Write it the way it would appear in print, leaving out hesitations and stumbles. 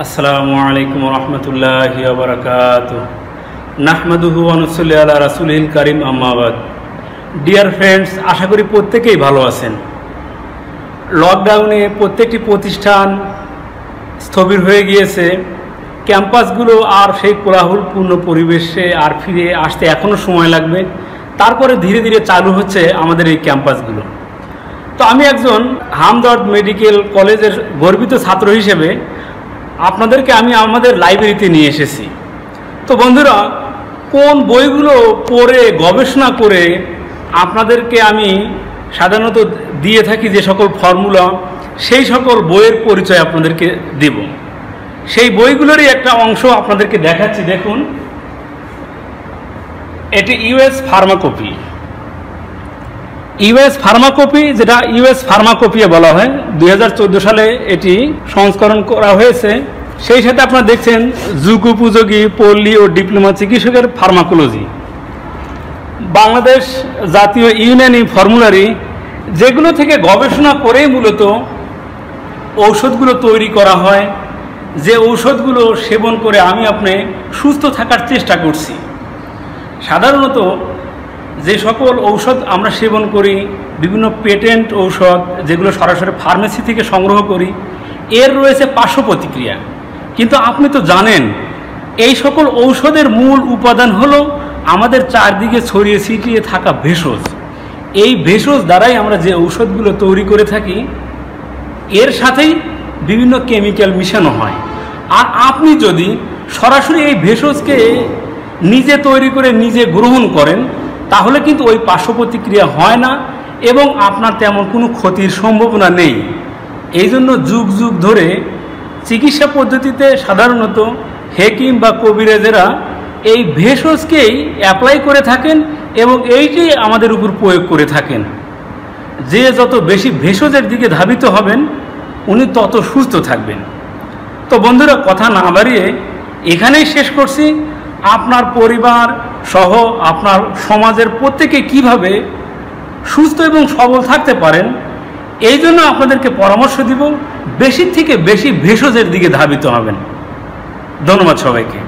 আসসালামু আলাইকুম রহমতুল্লাহি ওয়া বারাকাতুহু নাহমাদুহু ওয়া নুসাল্লি আলা রাসূলিল কারীম আম্মা বাদ। ডিয়ার ফ্রেন্ডস, আশা করি প্রত্যেকেই ভালো আছেন। লকডাউনে প্রত্যেকটি প্রতিষ্ঠান স্থবির হয়ে গিয়েছে। ক্যাম্পাসগুলো আর সেই কোলাহলপূর্ণ পরিবেশে আর ফিরে আসতে এখনও সময় লাগবে। তারপরে ধীরে ধীরে চালু হচ্ছে আমাদের এই ক্যাম্পাসগুলো। তো আমি একজন হামদর্দ মেডিকেল কলেজের গর্বিত ছাত্র হিসেবে আপনাদেরকে আমি আমাদের লাইব্রেরিতে নিয়ে এসেছি। তো বন্ধুরা, কোন বইগুলো পড়ে গবেষণা করে আপনাদেরকে আমি সাধারণত দিয়ে থাকি যে সকল ফর্মুলা, সেই সকল বইয়ের পরিচয় আপনাদেরকে দেব। সেই বইগুলোরই একটা অংশ আপনাদেরকে দেখাচ্ছি। দেখুন, এটি ইউএস ফার্মাকপি। ইউএস ফার্মাকপি, যেটা ইউএস ফার্মাকপিয়া বলা হয়, 2014 সালে এটি সংস্করণ করা হয়েছে। সেই সাথে আপনারা দেখছেন যুগ উপযোগী পল্লী ও ডিপ্লোমা চিকিৎসকের ফার্মাকোলজি, বাংলাদেশ জাতীয় ইউনানি ফর্মুলারি, যেগুলো থেকে গবেষণা করেই মূলত ঔষধগুলো তৈরি করা হয়, যে ঔষধগুলো সেবন করে আমি আপনি সুস্থ থাকার চেষ্টা করছি। সাধারণত যে সকল ঔষধ আমরা সেবন করি, বিভিন্ন পেটেন্ট ঔষধ যেগুলো সরাসরি ফার্মেসি থেকে সংগ্রহ করি, এর রয়েছে পার্শ্ব প্রতিক্রিয়া। কিন্তু আপনি তো জানেন, এই সকল ঔষধের মূল উপাদান হলো আমাদের চারদিকে ছড়িয়ে ছিটিয়ে থাকা ভেষজ। এই ভেষজ দ্বারাই আমরা যে ঔষধগুলো তৈরি করে থাকি, এর সাথেই বিভিন্ন কেমিক্যাল মিশানো হয়। আর আপনি যদি সরাসরি এই ভেষজকে নিজে তৈরি করে নিজে গ্রহণ করেন, তাহলে কিন্তু ওই পার্শ্ব প্রতিক্রিয়া হয় না এবং আপনার তেমন কোনো ক্ষতির সম্ভাবনা নেই। এই জন্য যুগ যুগ ধরে চিকিৎসা পদ্ধতিতে সাধারণত হেকিম বা কবিরাজেরা এই ভেষজকেই অ্যাপ্লাই করে থাকেন এবং এইটাই আমাদের উপর প্রয়োগ করে থাকেন। যে যত বেশি ভেষজের দিকে ধাবিত হবেন, উনি তত সুস্থ থাকবেন। তো বন্ধুরা, কথা না বাড়িয়ে এখানেই শেষ করছি। আপনার পরিবার সহ আপনার সমাজের প্রত্যেকে কিভাবে সুস্থ এবং সবল থাকতে পারেন, এই জন্য আপনাদেরকে পরামর্শ দিব, বেশি থেকে বেশি ভেষজের দিকে ধাবিত হবেন। ধন্যবাদ সবাইকে।